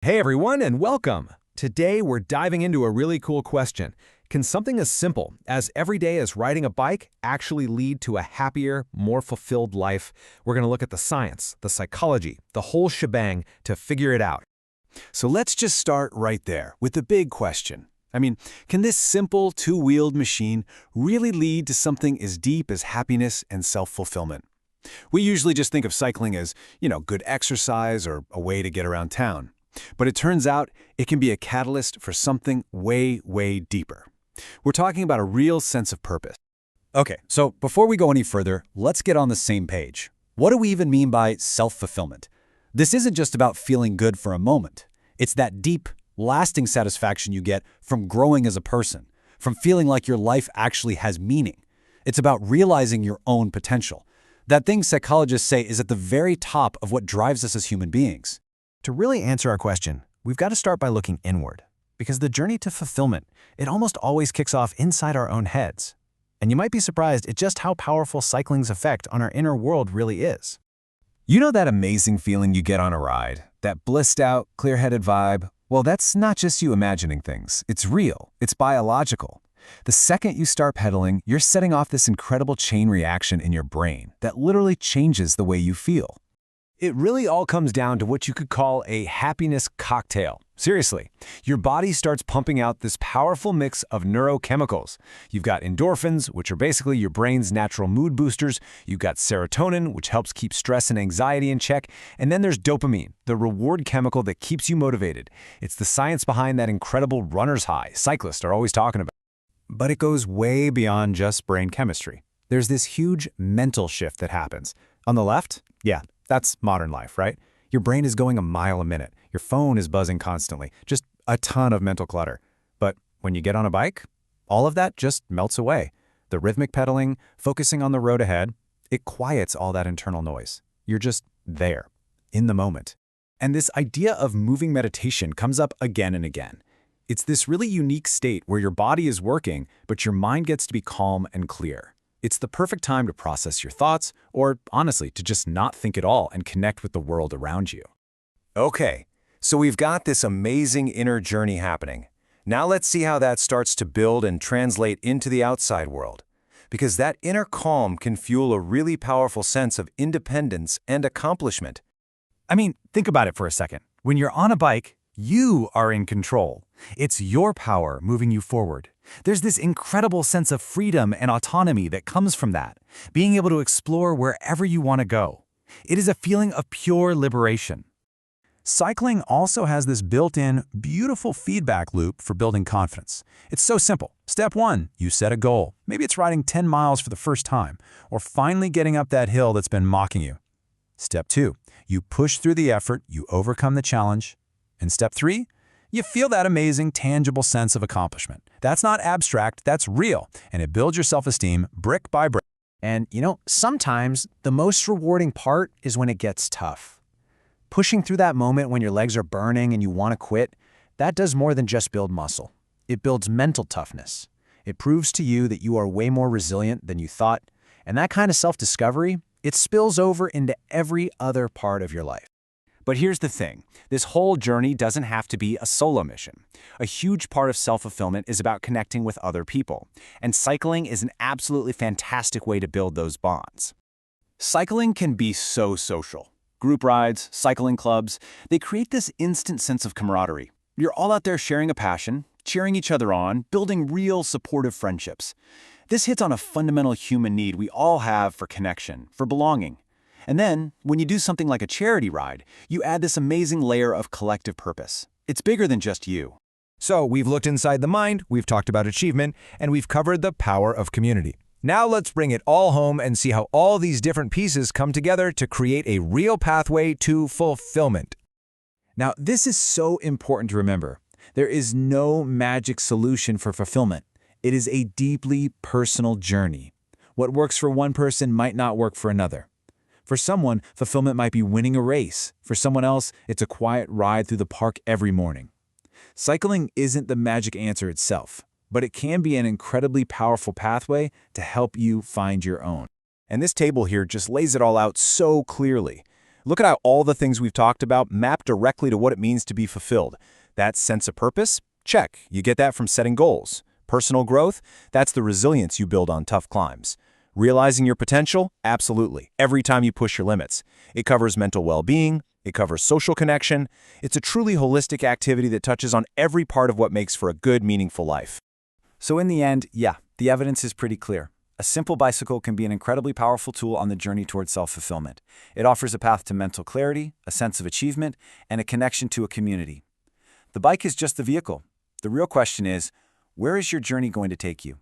Hey everyone, and welcome! Today we're diving into a really cool question. Can something as simple as every day as riding a bike actually lead to a happier, more fulfilled life? We're going to look at the science, the psychology, the whole shebang to figure it out. So let's just start right there with the big question. Can this simple two-wheeled machine really lead to something as deep as happiness and self-fulfillment? We usually just think of cycling as, good exercise or a way to get around town. But it turns out it can be a catalyst for something way, way deeper. We're talking about a real sense of purpose. Okay, so before we go any further, let's get on the same page. What do we even mean by self-fulfillment? This isn't just about feeling good for a moment. It's that deep, lasting satisfaction you get from growing as a person, from feeling like your life actually has meaning. It's about realizing your own potential. That thing psychologists say is at the very top of what drives us as human beings. To really answer our question, we've got to start by looking inward, because the journey to fulfillment, it almost always kicks off inside our own heads. And you might be surprised at just how powerful cycling's effect on our inner world really is. You know that amazing feeling you get on a ride? That blissed out, clear-headed vibe? Well, that's not just you imagining things. It's real. It's biological. The second you start pedaling, you're setting off this incredible chain reaction in your brain that literally changes the way you feel. It really all comes down to what you could call a happiness cocktail. Seriously, your body starts pumping out this powerful mix of neurochemicals. You've got endorphins, which are basically your brain's natural mood boosters. You've got serotonin, which helps keep stress and anxiety in check. And then there's dopamine, the reward chemical that keeps you motivated. It's the science behind that incredible runner's high cyclists are always talking about. But it goes way beyond just brain chemistry. There's this huge mental shift that happens. On the left, that's modern life, right? Your brain is going a mile a minute. Your phone is buzzing constantly. Just a ton of mental clutter. But when you get on a bike, all of that just melts away. The rhythmic pedaling, focusing on the road ahead, it quiets all that internal noise. You're just there, in the moment. And this idea of moving meditation comes up again and again. It's this really unique state where your body is working, but your mind gets to be calm and clear. It's the perfect time to process your thoughts, or honestly, to just not think at all and connect with the world around you. Okay, so we've got this amazing inner journey happening. Now let's see how that starts to build and translate into the outside world. Because that inner calm can fuel a really powerful sense of independence and accomplishment. Think about it for a second. When you're on a bike, you are in control. It's your power moving you forward. There's this incredible sense of freedom and autonomy that comes from that, being able to explore wherever you want to go. It is a feeling of pure liberation. Cycling also has this built-in, beautiful feedback loop for building confidence. It's so simple. Step 1, you set a goal. Maybe it's riding 10 miles for the first time, or finally getting up that hill that's been mocking you. Step 2, you push through the effort, you overcome the challenge. And step 3, you feel that amazing, tangible sense of accomplishment. That's not abstract, that's real, and it builds your self-esteem brick by brick. And sometimes the most rewarding part is when it gets tough. Pushing through that moment when your legs are burning and you want to quit, that does more than just build muscle. It builds mental toughness. It proves to you that you are way more resilient than you thought, and that kind of self-discovery, it spills over into every other part of your life. But here's the thing, this whole journey doesn't have to be a solo mission. A huge part of self-fulfillment is about connecting with other people, and cycling is an absolutely fantastic way to build those bonds. Cycling can be so social. Group rides, cycling clubs, they create this instant sense of camaraderie. You're all out there sharing a passion, cheering each other on, building real supportive friendships. This hits on a fundamental human need we all have for connection, for belonging. And then, when you do something like a charity ride, you add this amazing layer of collective purpose. It's bigger than just you. So we've looked inside the mind, we've talked about achievement, and we've covered the power of community. Now let's bring it all home and see how all these different pieces come together to create a real pathway to fulfillment. Now, this is so important to remember. There is no magic solution for fulfillment. It is a deeply personal journey. What works for one person might not work for another. For someone, fulfillment might be winning a race. For someone else, it's a quiet ride through the park every morning. Cycling isn't the magic answer itself, but it can be an incredibly powerful pathway to help you find your own. And this table here just lays it all out so clearly. Look at how all the things we've talked about map directly to what it means to be fulfilled. That sense of purpose? Check. You get that from setting goals. Personal growth? That's the resilience you build on tough climbs. Realizing your potential? Absolutely. Every time you push your limits. It covers mental well-being. It covers social connection. It's a truly holistic activity that touches on every part of what makes for a good, meaningful life. So in the end, yeah, the evidence is pretty clear. A simple bicycle can be an incredibly powerful tool on the journey towards self-fulfillment. It offers a path to mental clarity, a sense of achievement, and a connection to a community. The bike is just the vehicle. The real question is, where is your journey going to take you?